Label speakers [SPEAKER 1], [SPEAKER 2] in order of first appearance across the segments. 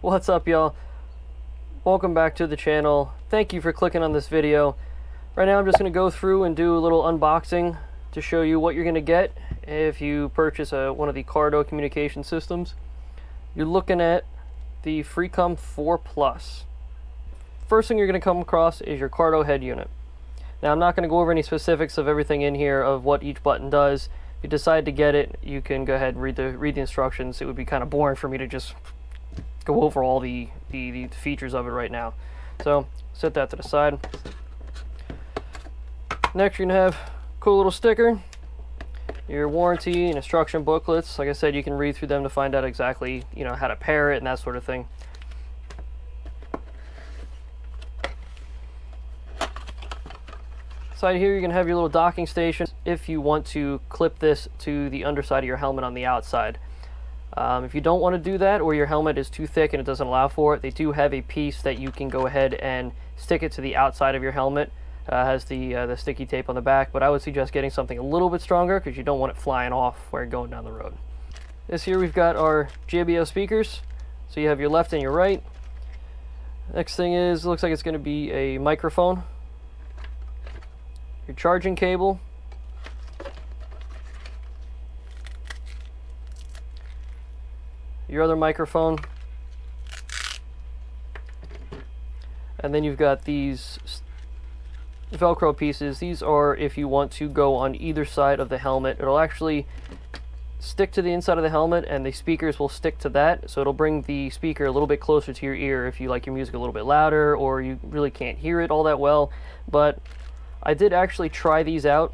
[SPEAKER 1] What's up, y'all? Welcome back to the channel. Thank you for clicking on this video. Right now I'm just going to go through and do a little unboxing to show you what you're going to get if you purchase one of the Cardo communication systems. You're looking at the Freecom4 Plus. First thing you're going to come across is your Cardo head unit. Now I'm not going to go over any specifics of everything in here of what each button does. If you decide to get it, you can go ahead and read the instructions. It would be kind of boring for me to just go over all the features of it right now. So set that to the side. Next you're going to have a cool little sticker, your warranty and instruction booklets. Like I said, you can read through them to find out exactly, how to pair it and that sort of thing. Side here, you're going to have your little docking station if you want to clip this to the underside of your helmet on the outside. If you don't want to do that, or your helmet is too thick and it doesn't allow for it, they do have a piece that you can go ahead and stick it to the outside of your helmet. Has the sticky tape on the back, but I would suggest getting something a little bit stronger because you don't want it flying off while you're going down the road. This here we've got our JBL speakers, so you have your left and your right. Next thing is, looks like it's going to be a microphone, your charging cable, your other microphone, and then you've got these Velcro pieces. These are if you want to go on either side of the helmet. It'll actually stick to the inside of the helmet and the speakers will stick to that, so it'll bring the speaker a little bit closer to your ear if you like your music a little bit louder or you really can't hear it all that well. But I did actually try these out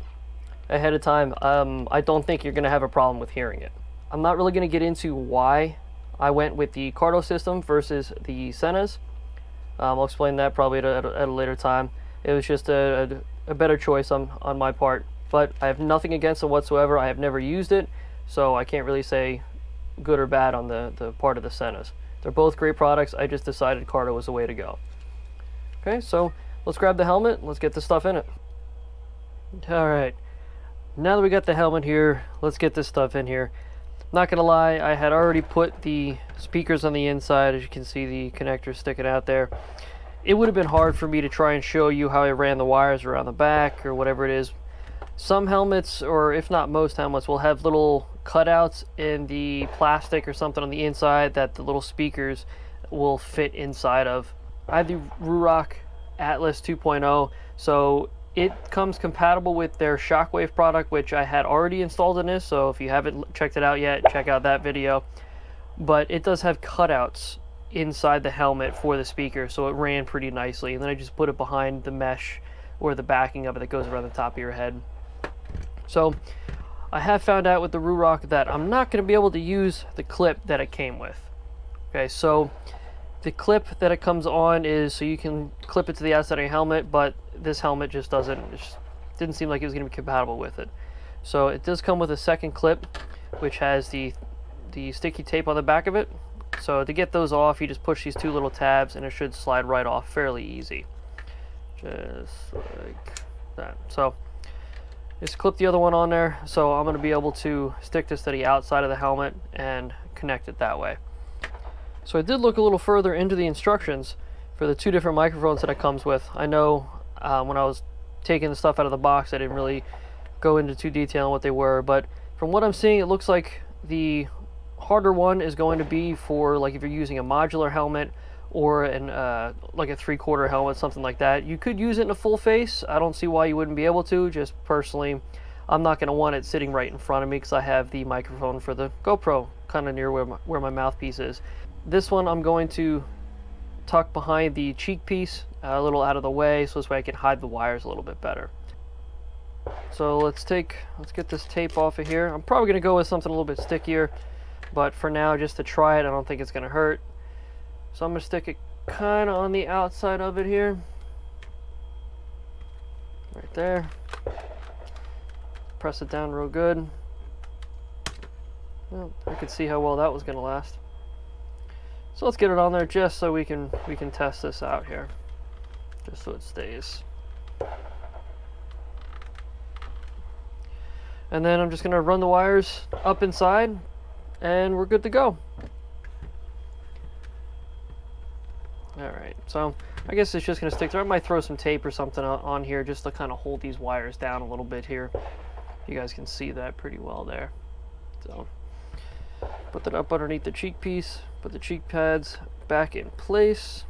[SPEAKER 1] ahead of time. I don't think you're going to have a problem with hearing it. I'm not really going to get into why I went with the Cardo system versus the Senas. I'll explain that probably at a later time. It was just a better choice on my part, but I have nothing against it whatsoever. I have never used it, so I can't really say good or bad on the part of the Senas. They're both great products. I just decided Cardo was the way to go. Okay, so let's grab the helmet. Let's get the stuff in it. All right, now that we got the helmet here, let's get this stuff in here. Not gonna lie, I had already put the speakers on the inside. As you can see, the connector sticking out there. It would have been hard for me to try and show you how I ran the wires around the back or whatever it is. Some helmets, or if not most helmets, will have little cutouts in the plastic or something on the inside that the little speakers will fit inside of. I have the Ruroc Atlas 2.0, so it comes compatible with their Shockwave product, which I had already installed in this, so if you haven't checked it out yet, check out that video. But it does have cutouts inside the helmet for the speaker, so it ran pretty nicely. And then I just put it behind the mesh or the backing of it that goes around the top of your head. So I have found out with the Ruroc that I'm not going to be able to use the clip that it came with. Okay, so the clip that it comes on is so you can clip it to the outside of your helmet, but this helmet just didn't seem like it was going to be compatible with it. So it does come with a second clip, which has the sticky tape on the back of it. So to get those off, you just push these two little tabs and it should slide right off fairly easy. Just like that. So just clip the other one on there. So I'm going to be able to stick this to the outside of the helmet and connect it that way. So I did look a little further into the instructions for the two different microphones that it comes with. I know when I was taking the stuff out of the box, I didn't really go into too detail on what they were, but from what I'm seeing, it looks like the harder one is going to be for like if you're using a modular helmet or like a 3/4 helmet, something like that. You could use it in a full face. I don't see why you wouldn't be able to. Just personally, I'm not going to want it sitting right in front of me because I have the microphone for the GoPro kind of near where my mouthpiece is. This one I'm going to tuck behind the cheek piece, a little out of the way, so this way I can hide the wires a little bit better. So let's get this tape off of here. I'm probably going to go with something a little bit stickier, but for now, just to try it, I don't think it's going to hurt. So I'm going to stick it kind of on the outside of it here. Right there. Press it down real good. Well, I could see how well that was going to last. So let's get it on there just so we can test this out here, just so it stays. And then I'm just going to run the wires up inside and we're good to go. Alright, so I guess it's just going to stick there. I might throw some tape or something on here just to kind of hold these wires down a little bit here. You guys can see that pretty well there. So put that up underneath the cheek piece, put the cheek pads back in place.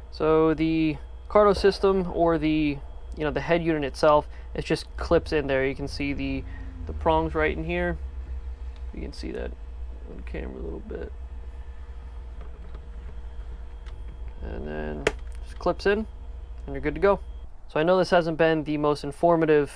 [SPEAKER 1] So the Cardo system, or the the head unit itself, it just clips in there. You can see the prongs right in here. You can see that on camera a little bit. And then just clips in and you're good to go. So I know this hasn't been the most informative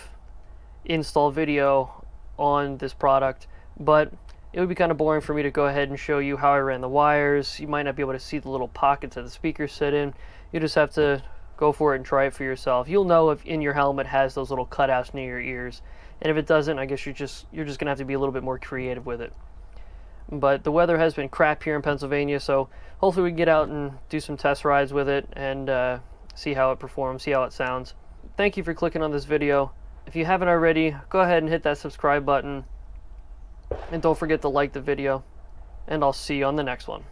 [SPEAKER 1] install video on this product, but it would be kind of boring for me to go ahead and show you how I ran the wires. You might not be able to see the little pockets that the speakers sit in. You just have to go for it and try it for yourself. You'll know if in your helmet has those little cutouts near your ears, and if it doesn't, I guess you're just gonna have to be a little bit more creative with it. But the weather has been crap here in Pennsylvania, so hopefully we can get out and do some test rides with it and see how it performs, see how it sounds. Thank you for clicking on this video. If you haven't already, go ahead and hit that subscribe button, and don't forget to like the video, and I'll see you on the next one.